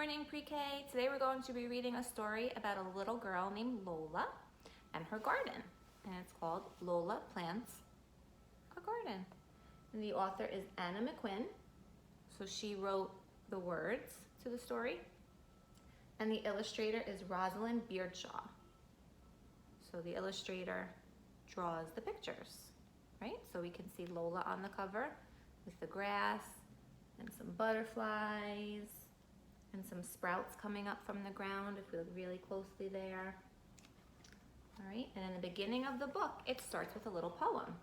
morning, pre-K. Today we're going to be reading a story about a little girl named Lola and her garden. And it's called Lola Plants a Garden. And the author is Anna McQuinn. So she wrote the words to the story. And the illustrator is Rosalind Beardshaw. So the illustrator draws the pictures, right? So we can see Lola on the cover with the grass and some butterflies and some sprouts coming up from the ground if we look really closely there. All right, and in the beginning of the book, it starts with a little poem.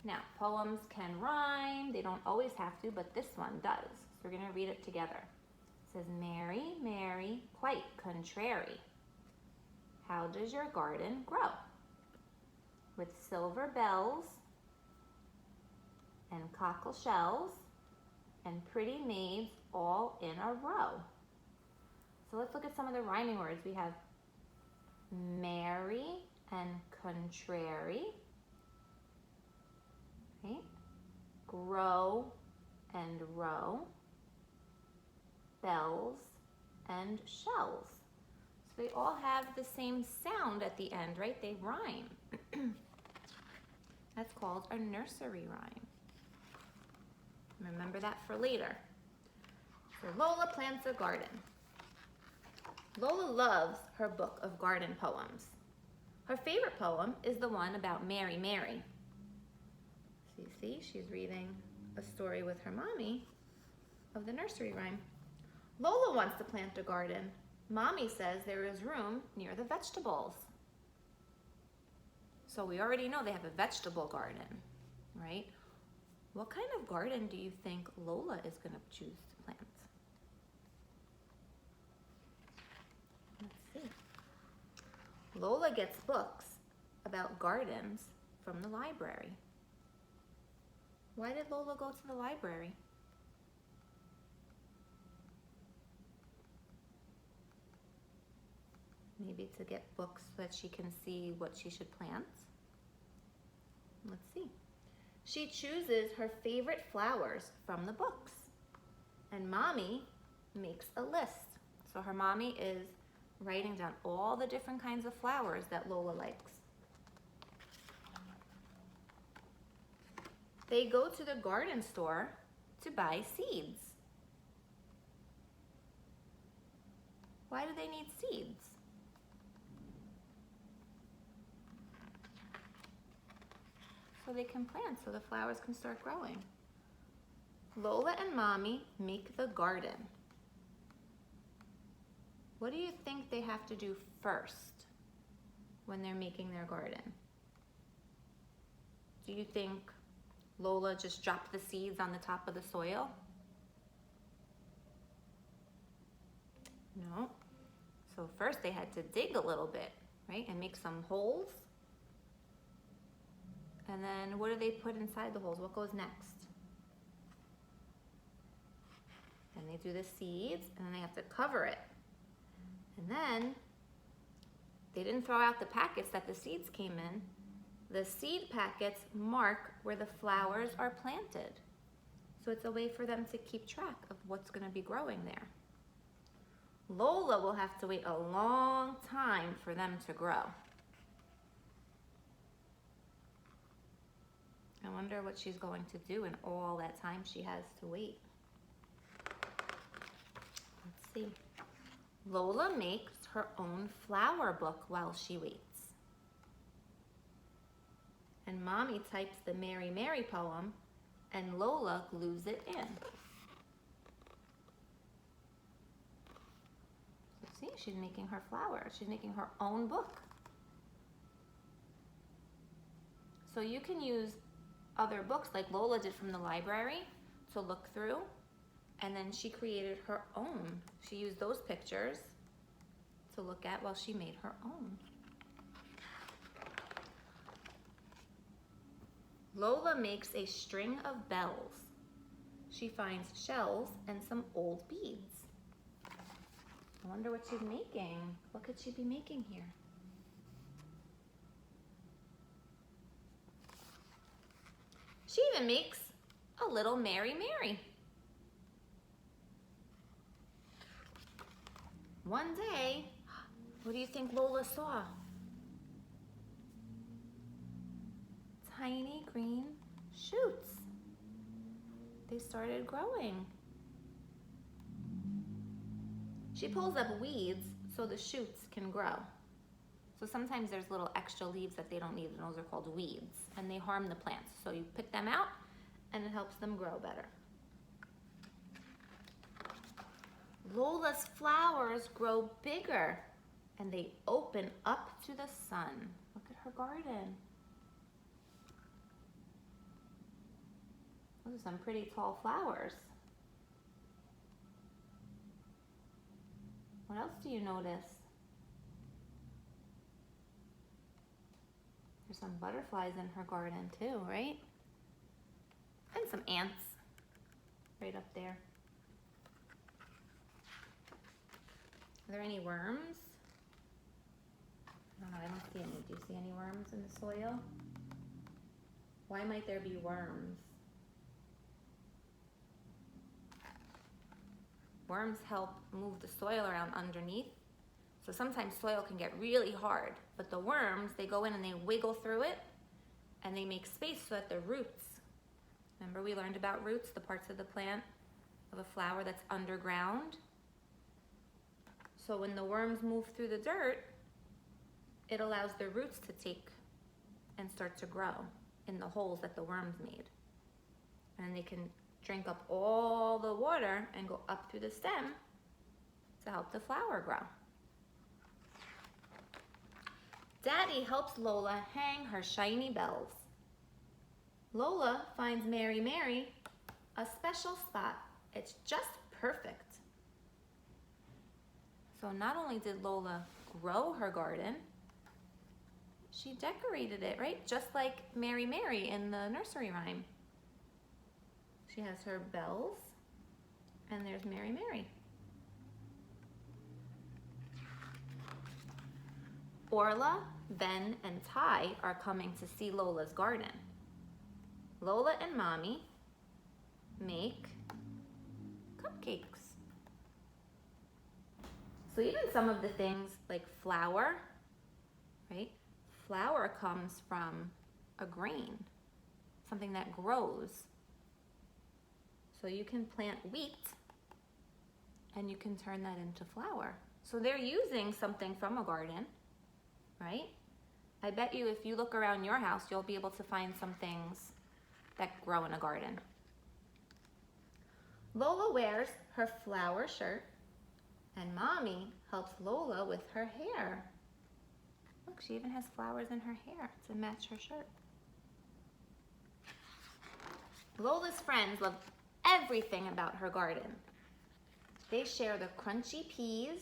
Now, poems can rhyme. They don't always have to, but this one does. So we're gonna read it together. It says, Mary, Mary, quite contrary. How does your garden grow? With silver bells and cockle shells and pretty maids all in a row. So let's look at some of the rhyming words. We have merry and contrary, right? Grow and row, bells and shells. So they all have the same sound at the end, right? They rhyme. That's called a nursery rhyme. Remember that for later. So Lola plants a garden. Lola loves her book of garden poems. Her favorite poem is the one about Mary, Mary. So you see, she's reading a story with her mommy of the nursery rhyme. Lola wants to plant a garden. Mommy says there is room near the vegetables. So we already know they have a vegetable garden, right? What kind of garden do you think Lola is going to choose to plant? Let's see. Lola gets books about gardens from the library. Why did Lola go to the library? Maybe to get books so that she can see what she should plant. Let's see. She chooses her favorite flowers from the books. And Mommy makes a list. So her mommy is writing down all the different kinds of flowers that Lola likes. They go to the garden store to buy seeds. Why do they need seeds? So they can plant, so the flowers can start growing. Lola and Mommy make the garden. What do you think they have to do first when they're making their garden? Do you think Lola just dropped the seeds on the top of the soil? No. So first they had to dig a little bit, right? And make some holes. And then what do they put inside the holes? What goes next? And they do the seeds, and then they have to cover it. And then they didn't throw out the packets that the seeds came in. The seed packets mark where the flowers are planted. So it's a way for them to keep track of what's going to be growing there. Lola will have to wait a long time for them to grow. I wonder what she's going to do in all that time she has to wait. Let's see. Lola makes her own flower book while she waits. And Mommy types the Mary, Mary poem, and Lola glues it in. So see, she's making her flower. She's making her own book. So you can use other books like Lola did from the library to look through, and then she created her own. She used those pictures to look at while she made her own. Lola makes a string of bells. She finds shells and some old beads. I wonder what she's making. What could she be making here? She even makes a little Mary Mary. One day, what do you think Lola saw? Tiny green shoots. They started growing. She pulls up weeds so the shoots can grow. So sometimes there's little extra leaves that they don't need, and those are called weeds, and they harm the plants. So you pick them out, and it helps them grow better. Lola's flowers grow bigger, and they open up to the sun. Look at her garden. Those are some pretty tall flowers. What else do you notice? There's some butterflies in her garden too, right? And some ants right up there. Are there any worms? I don't know, I don't see any. Do you see any worms in the soil? Why might there be worms? Worms help move the soil around underneath. So sometimes soil can get really hard, but the worms, they go in and they wiggle through it and they make space so that the roots, remember we learned about roots, the parts of the plant of a flower that's underground. So when the worms move through the dirt, it allows the roots to take and start to grow in the holes that the worms made. And they can drink up all the water and go up through the stem to help the flower grow. Daddy helps Lola hang her shiny bells. Lola finds Mary Mary a special spot. It's just perfect. So not only did Lola grow her garden, she decorated it, right? Just like Mary Mary in the nursery rhyme. She has her bells, and there's Mary Mary. Orla, Ben, and Ty are coming to see Lola's garden. Lola and Mommy make cupcakes. So even some of the things like flour, right? Flour comes from a grain, something that grows. So you can plant wheat and you can turn that into flour. So they're using something from a garden, right? I bet you if you look around your house, you'll be able to find some things that grow in a garden. Lola wears her flower shirt and Mommy helps Lola with her hair. Look, she even has flowers in her hair to match her shirt. Lola's friends love everything about her garden. They share the crunchy peas.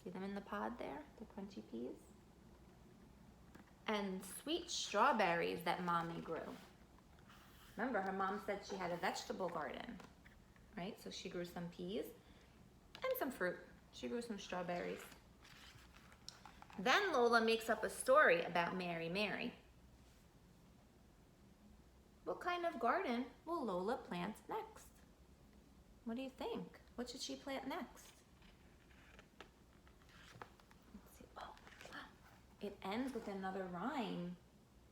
See them in the pod there, the crunchy peas? And sweet strawberries that Mommy grew. Remember, her mom said she had a vegetable garden, right? So she grew some peas and some fruit. She grew some strawberries. Then Lola makes up a story about Mary Mary. What kind of garden will Lola plant next? What do you think? What should she plant next? Let's see. Oh, wow. It ends with another rhyme,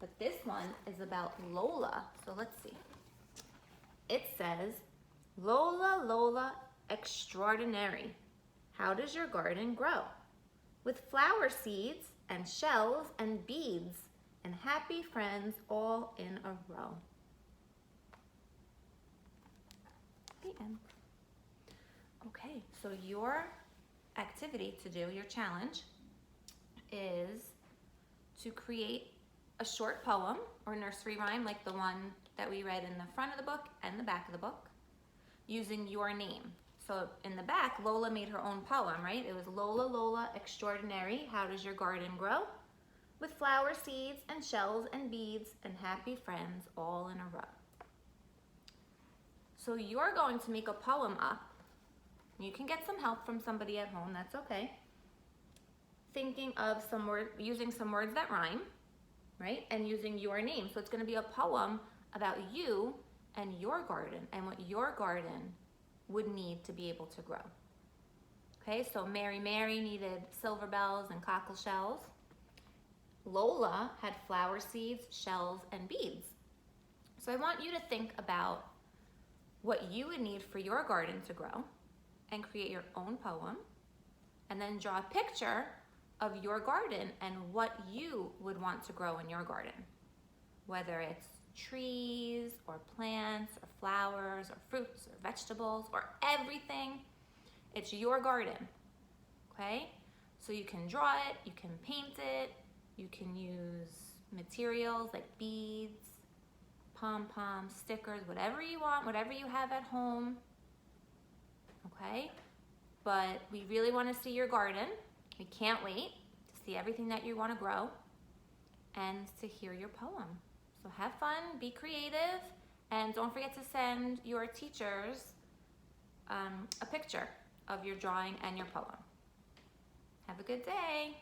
but this one is about Lola. So let's see. It says, Lola, Lola, extraordinary. How does your garden grow? With flower seeds and shells and beads and happy friends all in a row. The end. Okay, so your activity to do, your challenge, is to create a short poem or nursery rhyme like the one that we read in the front of the book and the back of the book using your name. So in the back, Lola made her own poem, right? It was Lola, Lola, extraordinary. How does your garden grow? With flower seeds and shells and beads and happy friends all in a row. So you're going to make a poem up. You can get some help from somebody at home, that's okay. Thinking of some word, using some words that rhyme, right? And using your name. So it's gonna be a poem about you and your garden and what your garden would need to be able to grow. Okay, so Mary needed silver bells and cockle shells. Lola had flower seeds, shells, and beads. So I want you to think about what you would need for your garden to grow and create your own poem, and then draw a picture of your garden and what you would want to grow in your garden, whether it's trees or plants or flowers or fruits or vegetables or everything. It's your garden, okay? So you can draw it, you can paint it, you can use materials like beads, pom-poms, stickers, whatever you want, whatever you have at home, okay? But we really want to see your garden. We can't wait to see everything that you want to grow and to hear your poem. So have fun, be creative, and don't forget to send your teachers a picture of your drawing and your poem. Have a good day.